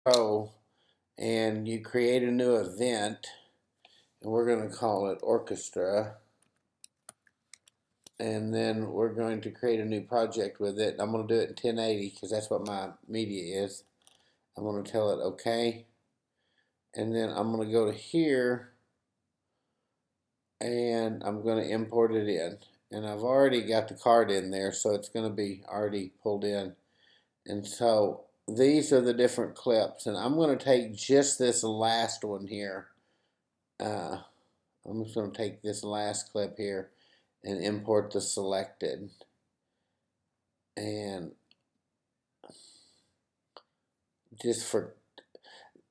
Pro, and you create a new event, and we're going to call it Orchestra. And then we're going to create a new project with it. I'm going to do it in 1080 because that's what my media is. I'm going to tell it OK. And then I'm going to go to here and I'm going to import it in. And I've already got the card in there, so it's going to be already pulled in. And so these are the different clips. And I'm going to take just this last one here. I'm just going to take this last clip here and import the selected. And just for,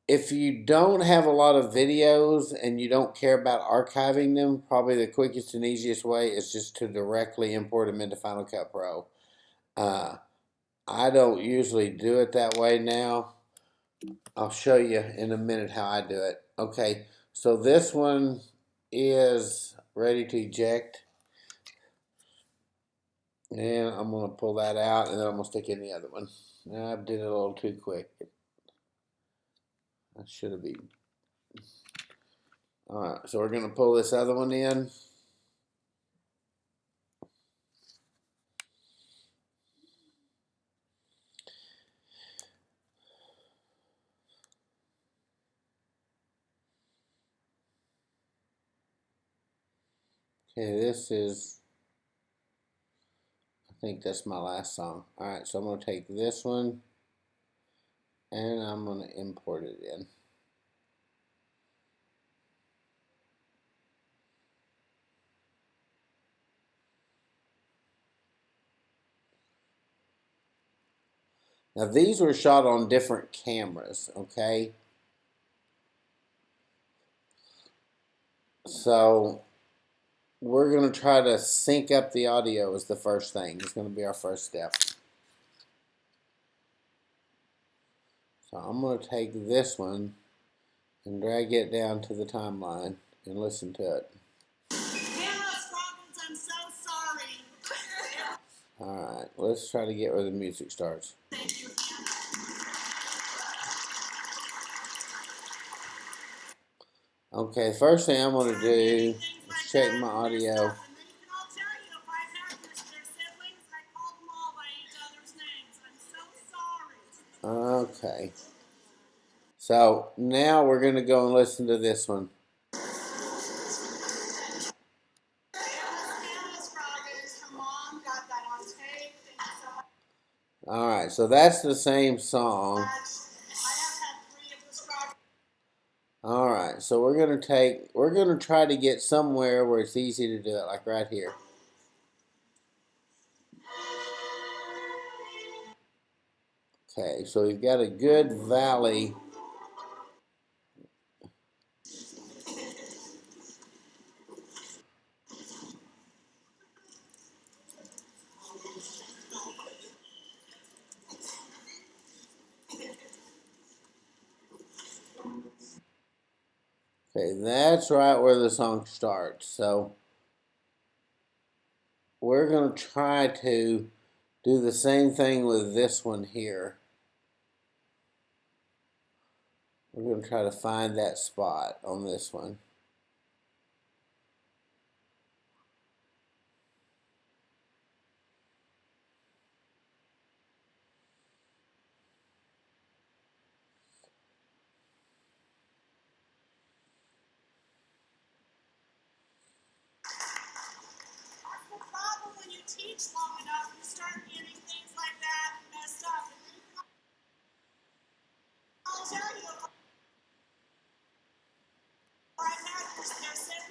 if you don't have a lot of videos and you don't care about archiving them, probably the quickest and easiest way is just to directly import them into Final Cut Pro. I don't usually do it that way now. I'll show you in a minute how I do it. Okay, so this one is ready to eject. And I'm going to pull that out, and then I'm going to stick in the other one. Now I did it a little too quick. I should have been. Alright, so we're going to pull this other one in. Okay, this is, I think that's my last song. Alright, so I'm going to take this one, and I'm going to import it in. Now these were shot on different cameras, okay? So we're going to try to sync up the audio as the first thing. It's going to be our first step. So I'm going to take this one and drag it down to the timeline and listen to it. I'm so sorry. Alright, let's try to get where the music starts. Thank you. Okay, first thing I'm going to do is check my audio. Okay. So now we're going to go and listen to this one. Alright, so that's the same song. Alright, so we're going to try to get somewhere where it's easy to do it, like right here. Okay, so we've got a good valley. Okay, that's right where the song starts. So we're going to try to do the same thing with this one here. We're going to try to find that spot on this one. That's the problem when you teach long enough, you start getting things like that messed up. I'll tell you if I've had this message.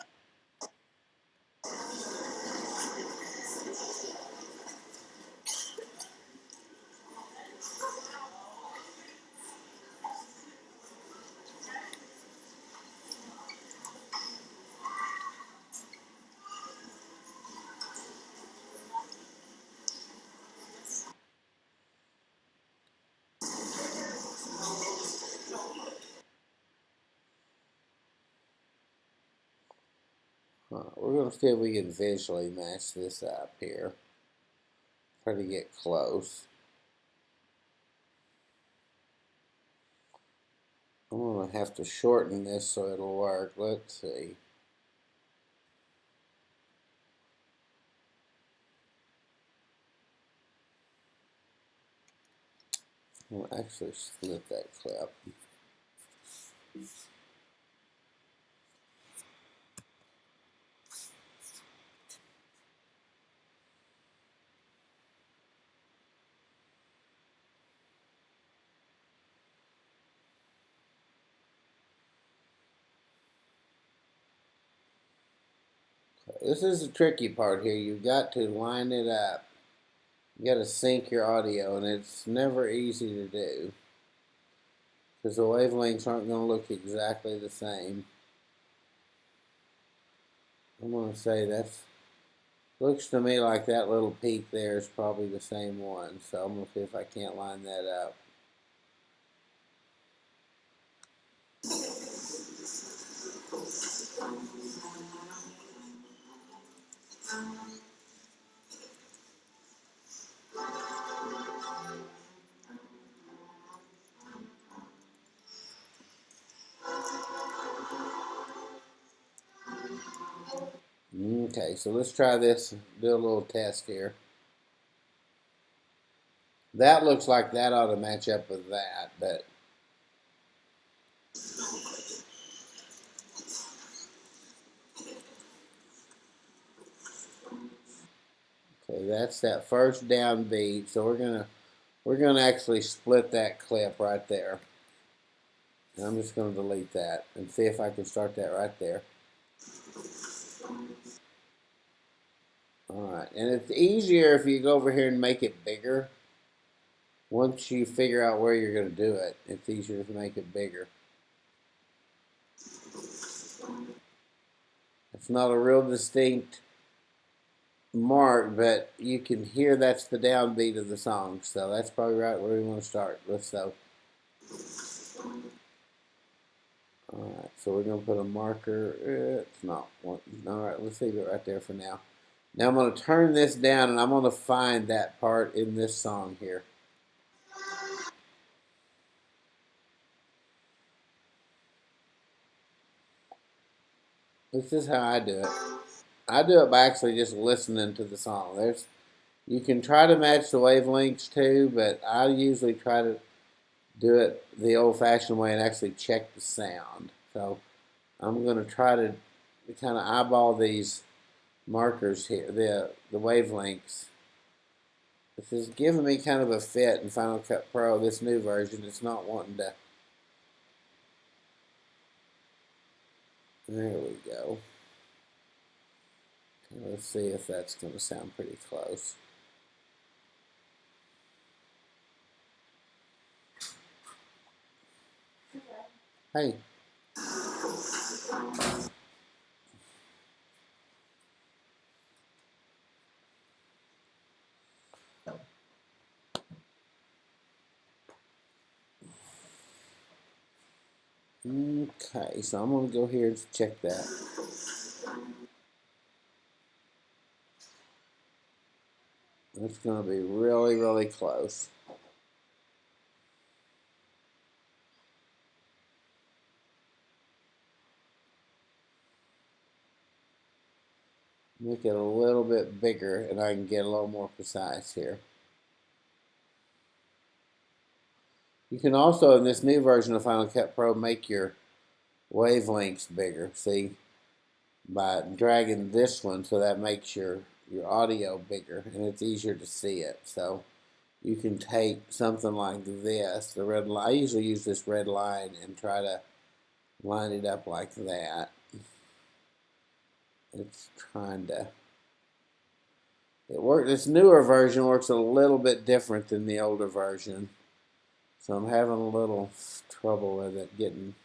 We're going to see if we can visually match this up here. Try to get close. I'm going to have to shorten this so it'll work. Let's see. I'll actually split that clip. This is the tricky part here. You've got to line it up. You got to sync your audio, and it's never easy to do because the wavelengths aren't going to look exactly the same. I'm going to say that's looks to me like that little peak there is probably the same one. So I'm going to see if I can't line that up. Okay, so let's try this, do a little test here. That looks like that ought to match up with that, but okay, that's that first downbeat. So we're gonna actually split that clip right there. And I'm just gonna delete that and see if I can start that right there. Alright, and it's easier if you go over here and make it bigger. Once you figure out where you're going to do it, it's easier to make it bigger. It's not a real distinct mark, but you can hear that's the downbeat of the song. So that's probably right where we want to start. Let's go. Alright, so we're going to put a marker. It's not one. Alright, let's leave it right there for now. Now I'm going to turn this down and I'm going to find that part in this song here. This is how I do it. I do it by actually just listening to the song. You can try to match the wavelengths too, but I usually try to do it the old-fashioned way and actually check the sound. So I'm going to try to kind of eyeball these markers here, the wavelengths. This is giving me kind of a fit in Final Cut Pro, this new version. It's not wanting to. There we go. Let's see if that's going to sound pretty close. Hey. Okay, so I'm going to go here and check that. It's going to be really, really close. Make it a little bit bigger and I can get a little more precise here. You can also, in this new version of Final Cut Pro, make your wavelengths bigger. See, by dragging this one, so that makes your audio bigger and it's easier to see it. So you can take something like this, the red line. I usually use this red line and try to line it up like that. It's trying to. This newer version works a little bit different than the older version. So I'm having a little trouble with it getting.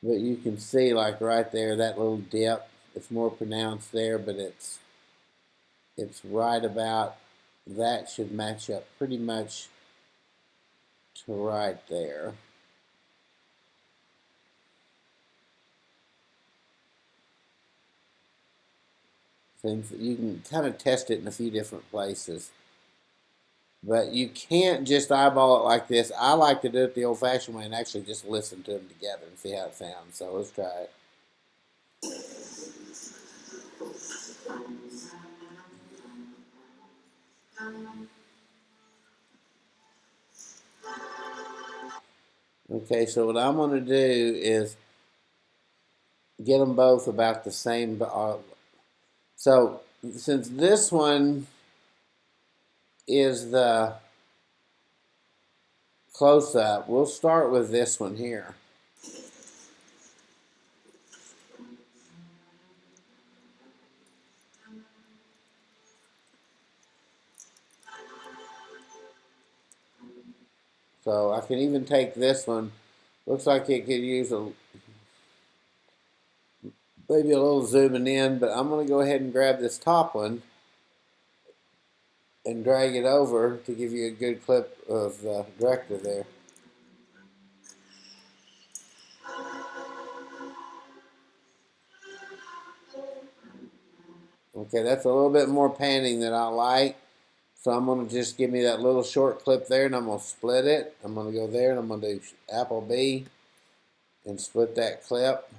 But you can see like right there, that little dip, it's more pronounced there, but it's right about, that should match up pretty much to right there. So you can kind of test it in a few different places. But you can't just eyeball it like this. I like to do it the old-fashioned way and actually just listen to them together and see how it sounds. So let's try it. Okay, so what I'm going to do is get them both about the same. So since this one is the close-up, we'll start with this one here. So I can even take this one. Looks like it could use maybe a little zooming in, but I'm going to go ahead and grab this top one and drag it over to give you a good clip of the director there. Okay, that's a little bit more panning than I like. So I'm going to just give me that little short clip there and I'm going to split it. I'm going to go there and I'm going to do Apple B and split that clip.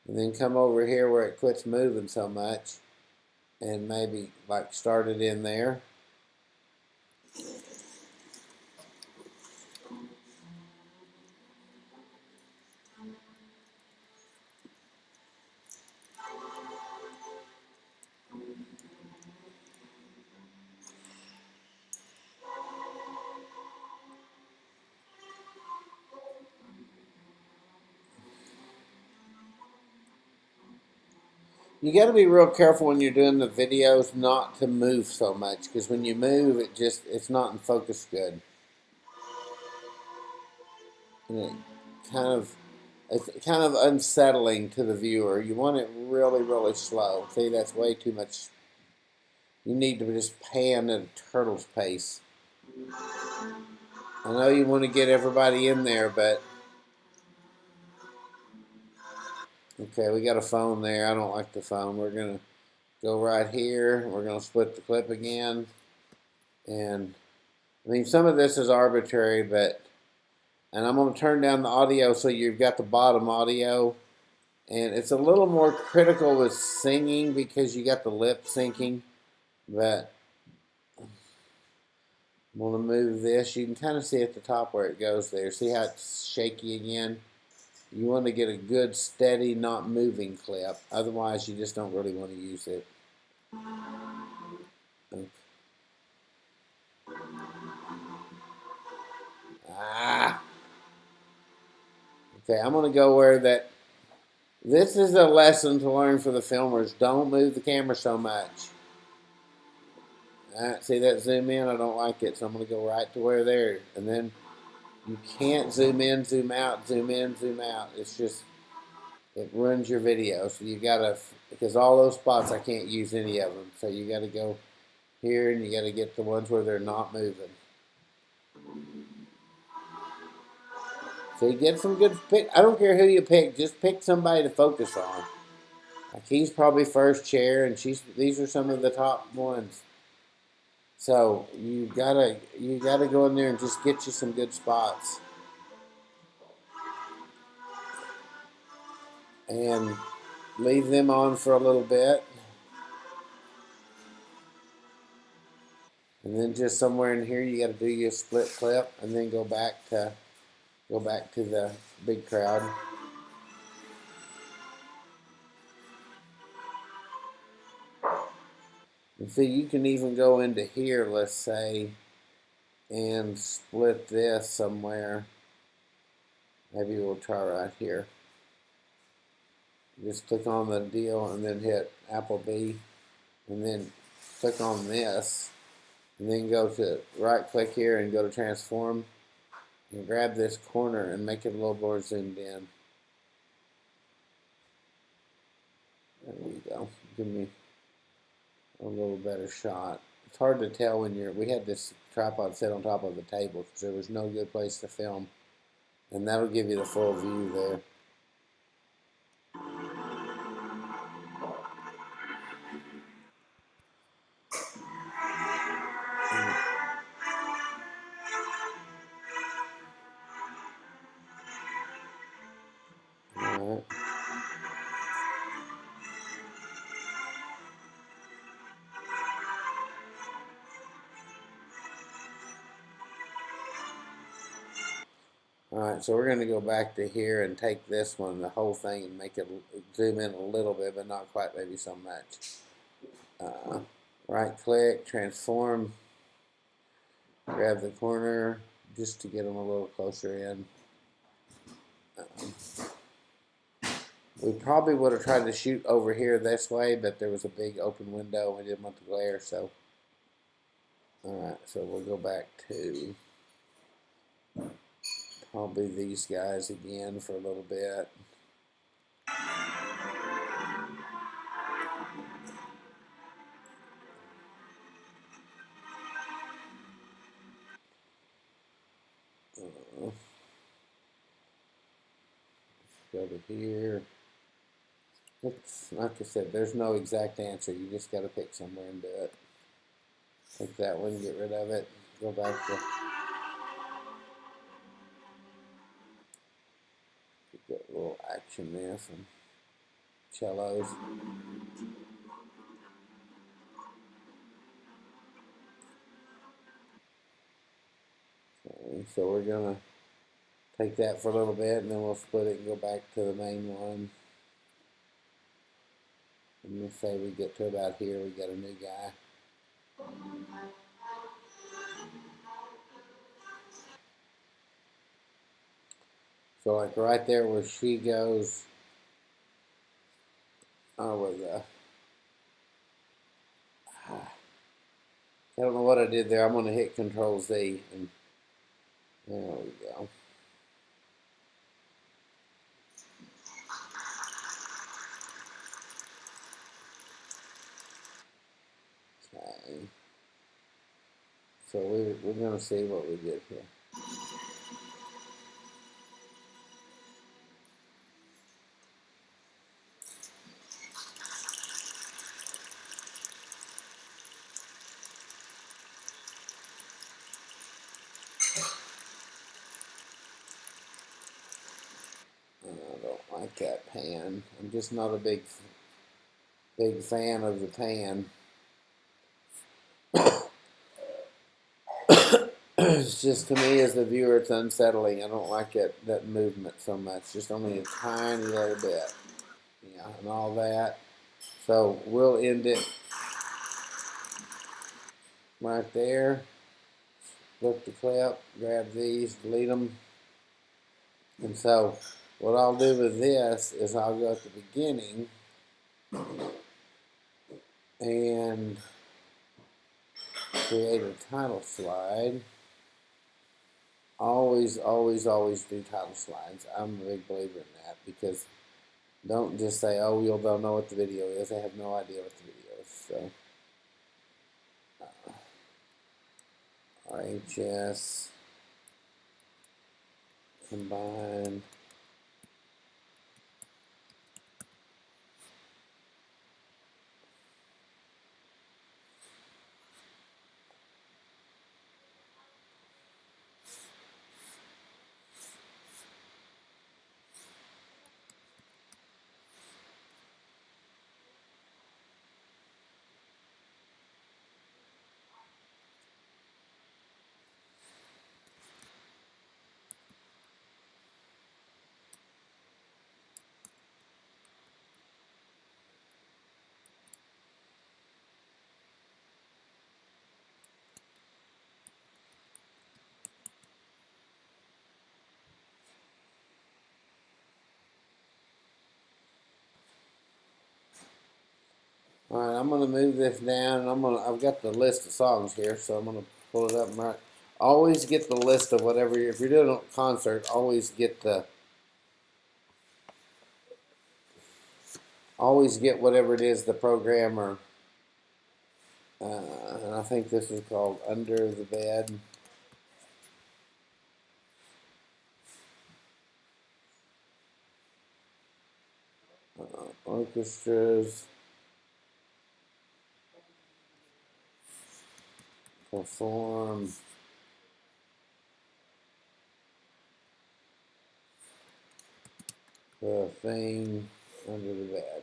And then come over here where it quits moving so much and maybe like start it in there. You got to be real careful when you're doing the videos not to move so much because when you move, it's not in focus good. And it's kind of unsettling to the viewer. You want it really, really slow. See, that's way too much. You need to just pan at a turtle's pace. I know you want to get everybody in there, but okay, we got a phone there. I don't like the phone. We're gonna go right here. We're gonna split the clip again, and I mean some of this is arbitrary, but and I'm gonna turn down the audio so you've got the bottom audio, and it's a little more critical with singing because you got the lip syncing, but I'm gonna move this. You can kind of see at the top where it goes there. See how it's shaky again? You want to get a good, steady, not moving clip. Otherwise, you just don't really want to use it. Ah. Okay, I'm going to go where that. This is a lesson to learn for the filmers. Don't move the camera so much. See that zoom in? I don't like it, so I'm going to go right to where there. And then you can't zoom in, zoom out, zoom in, zoom out. It's just, it ruins your video. So you got to, because all those spots, I can't use any of them. So you got to go here and you got to get the ones where they're not moving. So you get some good pick. I don't care who you pick, just pick somebody to focus on. Like he's probably first chair, and these are some of the top ones. So you gotta go in there and just get you some good spots, and leave them on for a little bit, and then just somewhere in here you got to do your split clip, and then go back to the big crowd. And see, you can even go into here, let's say, and split this somewhere. Maybe we'll try right here. Just click on the deal and then hit Apple B, and then click on this, and then go to right click here and go to transform and grab this corner and make it a little more zoomed in. There we go. Give me a little better shot. It's hard to tell when we had this tripod set on top of the table because there was no good place to film, and that'll give you the full view there. Alright, so we're going to go back to here and take this one, the whole thing, and make it zoom in a little bit, but not quite maybe so much. Right click, transform, grab the corner just to get them a little closer in. We probably would have tried to shoot over here this way, but there was a big open window and we didn't want the glare, so. Alright, so we'll go back to probably these guys again for a little bit. Go to here. It's, like I said, there's no exact answer. You just got to pick somewhere and do it. Take that one, get rid of it. Go back to get a little action there from cellos. Okay, so we're gonna take that for a little bit, and then we'll split it and go back to the main one. And let's say we get to about here, we got a new guy. So like right there where she goes, with I don't know what I did there. I'm gonna hit Control Z, and there we go. Okay. So we're gonna see what we get here. I don't like that pan. I'm just not a big fan of the pan. It's just, to me as the viewer, it's unsettling. I don't like that movement so much. Just only a tiny little bit. Yeah, and all that. So we'll end it right there. Look the clip, grab these, delete them. And so what I'll do with this is I'll go at the beginning and create a title slide. Always, always, always do title slides. I'm a big believer in that, because don't just say, oh, they'll know what the video is. They have no idea what the video is. So RHS combined. All right, I'm gonna move this down, and I've got the list of songs here, so I'm gonna pull it up. And right, always get the list of whatever. If you're doing a concert, always get whatever it is the program, or and I think this is called Under the Bed. Orchestras, perform, the thing under the bed.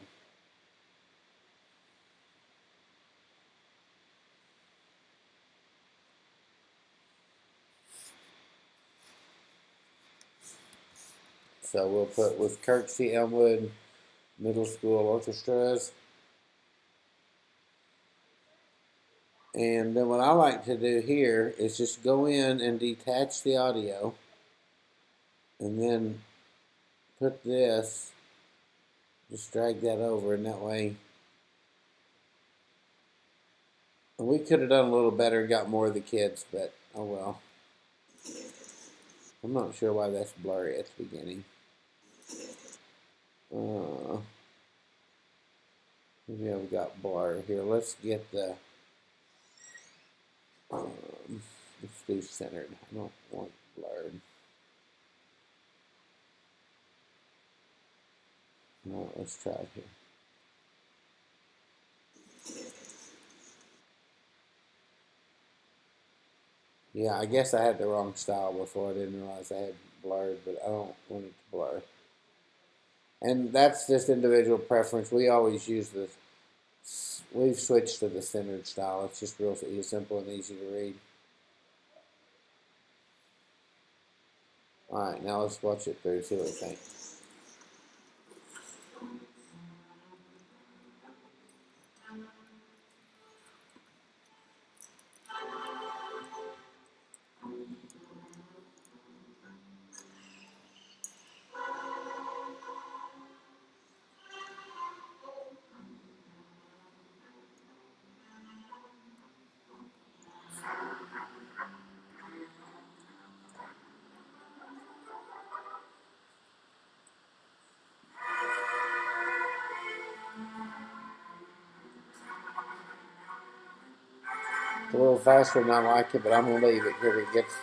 So we'll put with Kirksey Elmwood Middle School Orchestras. And then what I like to do here is just go in and detach the audio and then put this, just drag that over, and that way we could have done a little better, got more of the kids, but oh well. I'm not sure why that's blurry at the beginning. Maybe I've got blur here. Let's get the let's do centered. I don't want blurred. No, let's try it here. Yeah, I guess I had the wrong style before. I didn't realize I had blurred, but I don't want it to blur. And that's just individual preference. We always use the, we've switched to the centered style. It's just real simple and easy to read. All right, now let's watch it through, see what we think. It's a little faster than I like it, but I'm gonna leave it because it gets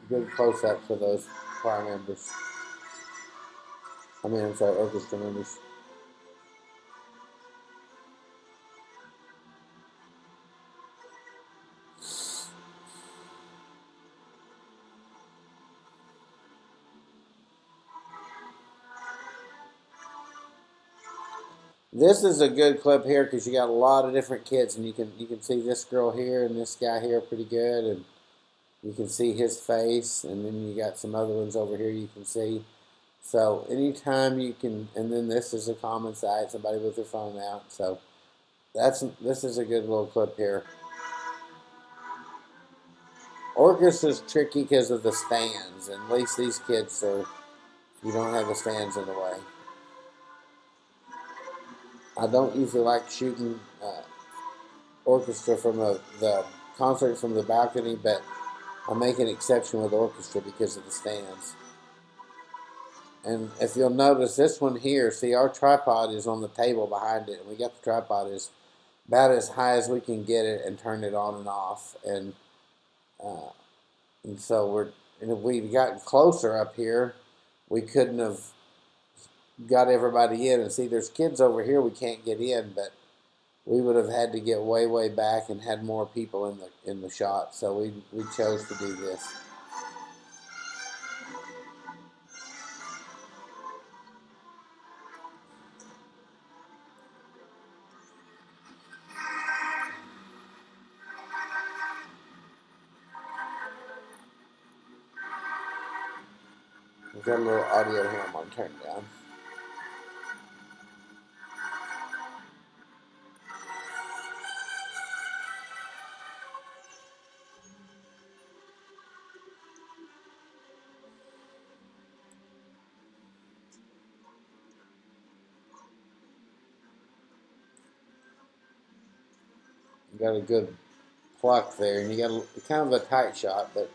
good close-ups of those choir members. I'm sorry, orchestra members. This is a good clip here because you got a lot of different kids, and you can see this girl here and this guy here pretty good, and you can see his face, and then you got some other ones over here you can see. So anytime you can, and then this is a common sight, somebody with their phone out. So this is a good little clip here. Orchestra's tricky because of the stands, and at least these kids are, you don't have the stands in the way. I don't usually like shooting orchestra from the concert from the balcony, but I make an exception with orchestra because of the stands. And if you'll notice this one here, see our tripod is on the table behind it, and we got the tripod is about as high as we can get it and turn it on and off. Uh, and so and if we'd gotten closer up here, we couldn't have got everybody in. And see, there's kids over here we can't get in, but we would have had to get way back and had more people in the shot. So we chose to do this. We've got a little audio here I'm gonna turn down. You got a good pluck there, and you got kind of a tight shot, but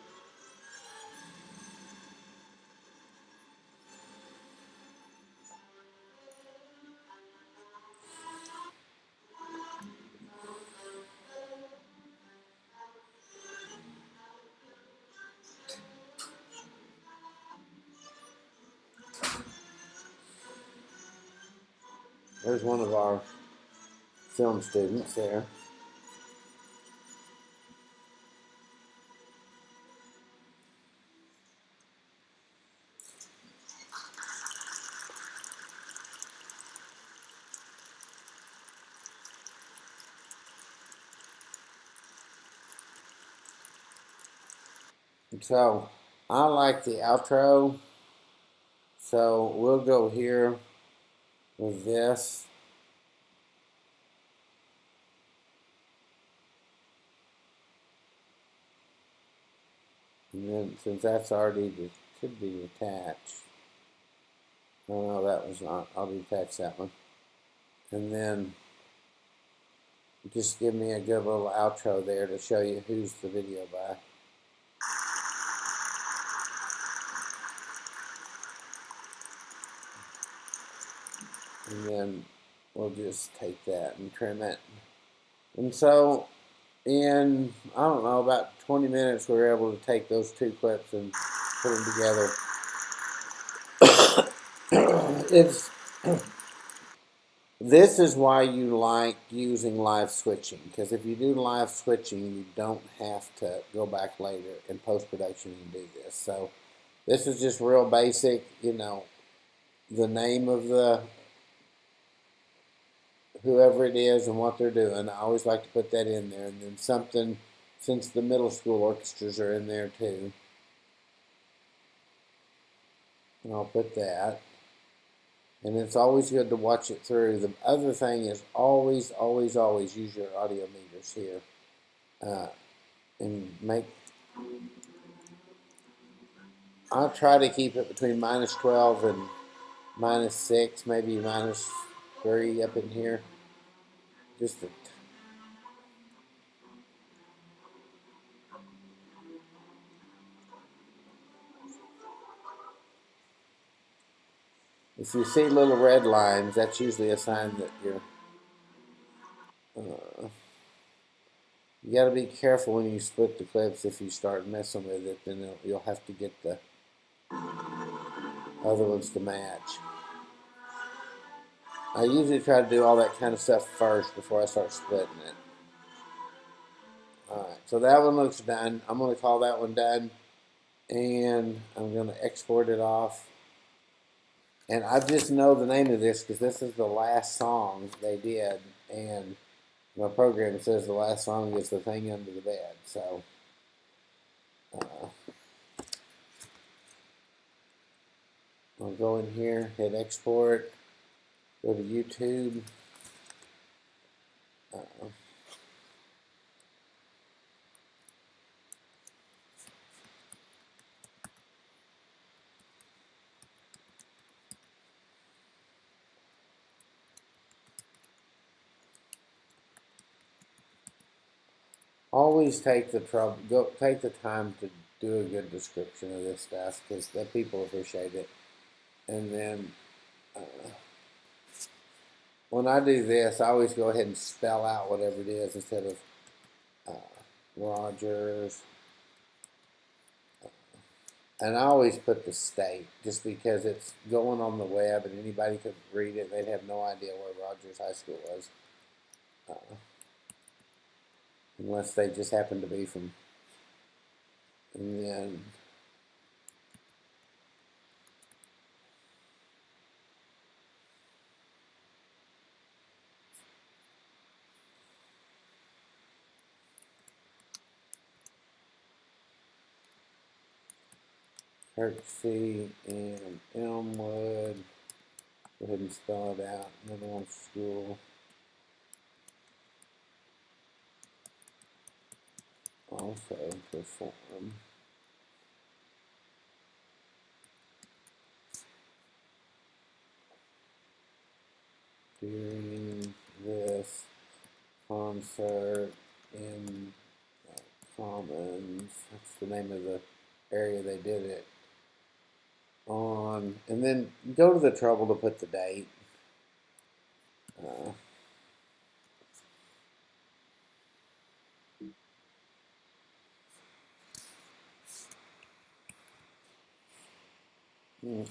there's one of our film students there. And so I like the outro So we'll go here with this. And then since that's already should be attached. Oh no, that was not. I'll detach that one. And then just give me a good little outro there to show you who's the video by. And then we'll just take that and trim it. And so in, I don't know, about 20 minutes we were able to take those two clips and put them together. It's This is why you like using live switching, because if you do live switching, you don't have to go back later in post-production and do this. So this is just real basic, the name of the whoever it is and what they're doing. I always like to put that in there, and then something, since the middle school orchestras are in there too, and I'll put that. And it's always good to watch it through. The other thing is always, always, always use your audio meters here. And I'll try to keep it between -12 and -6, maybe -3 up in here. Just to, if you see little red lines, that's usually a sign that you got to be careful when you split the clips. If you start messing with it, then you'll have to get the other ones to match. I usually try to do all that kind of stuff first before I start splitting it. Alright, so that one looks done. I'm going to call that one done. And I'm going to export it off. And I just know the name of this because this is the last song they did. And my program says the last song is The Thing Under the Bed. So I'll go in here, hit export, go to YouTube. Always take the time to do a good description of this stuff because the people appreciate it. And then when I do this, I always go ahead and spell out whatever it is instead of Rogers. And I always put the state just because it's going on the web and anybody could read it. They'd have no idea where Rogers High School was. Unless they just happen to be from. And then Kirksey and Elmwood. Go ahead and spell it out. Another one school. Also perform. During this concert in Commons. That's the name of the area they did it on. And then go to the trouble to put the date.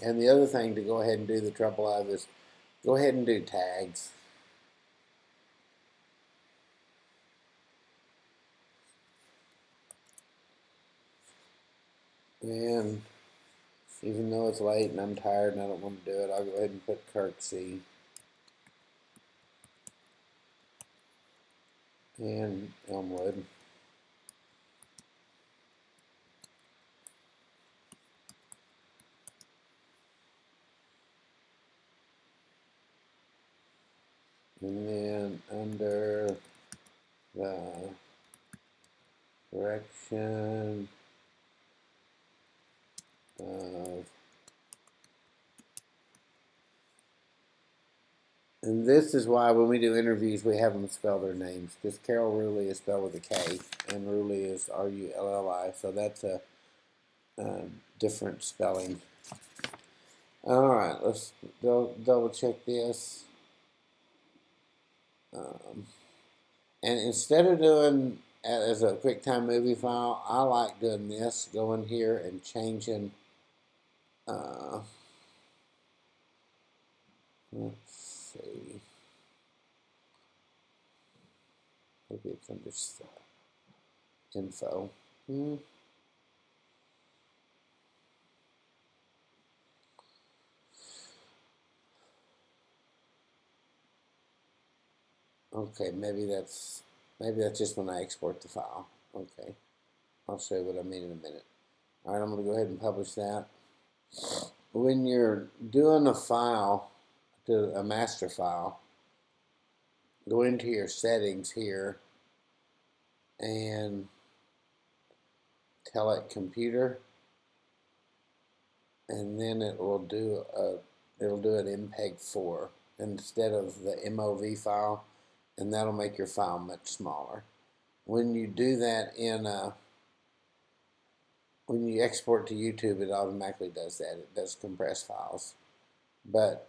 And the other thing to go ahead and do the trouble of is go ahead and do tags. And even though it's late and I'm tired and I don't want to do it, I'll go ahead and put Kirksey and Elmwood. And then under the direction of, and this is why when we do interviews, we have them spell their names, because Carol Rulli is spelled with a K, and Rulli is R-U-L-L-I, so that's a different spelling. All right, let's double check this. And instead of doing as a QuickTime movie file, I like doing this, going here and changing, let's see, maybe it's under info. Okay, maybe that's just when I export the file. Okay, I'll show you what I mean in a minute. All right, I'm going to go ahead and publish that. When you're doing a file, to a master file, go into your settings here and tell it computer, and then it will do an MPEG-4 instead of the MOV file, and that'll make your file much smaller. When you do that when you export to YouTube, it automatically does that. It does compress files. But,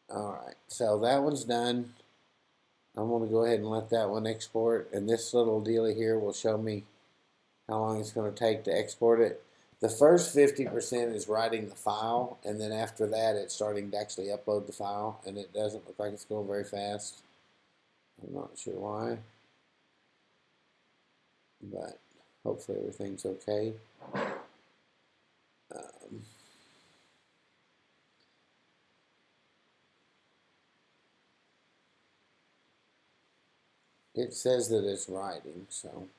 alright, so that one's done. I'm going to go ahead and let that one export, and this little dealie here will show me how long it's going to take to export it. The first 50% is writing the file, and then after that it's starting to actually upload the file, and it doesn't look like it's going very fast. I'm not sure why, but hopefully everything's okay. It says that it's writing, so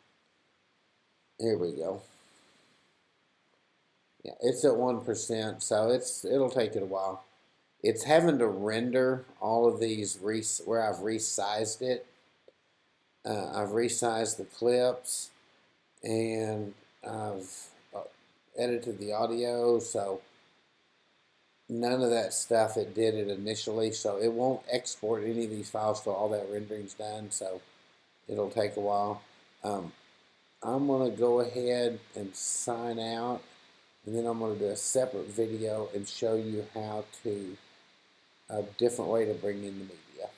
here we go. Yeah, it's at 1%, so it'll take it a while. It's having to render all of these where I've resized it. I've resized the clips, and I've edited the audio, so none of that stuff it did it initially, so it won't export any of these files till all that rendering's done, so it'll take a while. I'm going to go ahead and sign out, and then I'm going to do a separate video and show you how to, a different way to bring in the media.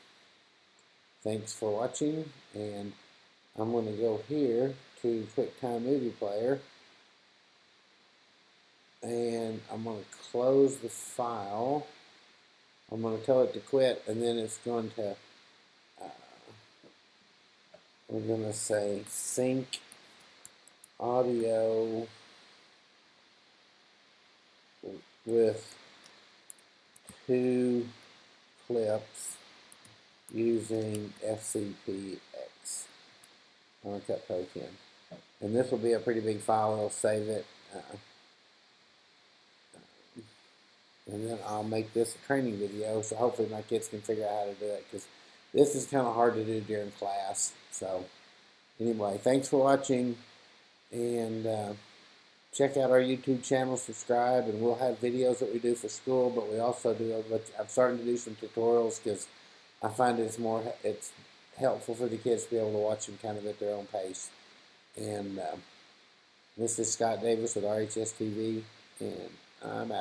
Thanks for watching, and I'm going to go here to QuickTime Movie Player, and I'm going to close the file. I'm going to tell it to quit, and then it's going to, we're going to say sync audio with 2 clips using FCP X. I'm going to cut poke in. And this will be a pretty big file. It'll save it. And then I'll make this a training video, so hopefully my kids can figure out how to do it, because this is kind of hard to do during class. So anyway, thanks for watching, and check out our YouTube channel, subscribe, and we'll have videos that we do for school, but we also do I'm starting to do some tutorials, because I find it's helpful for the kids to be able to watch them kind of at their own pace. And this is Scott Davis with RHS TV, and I'm out.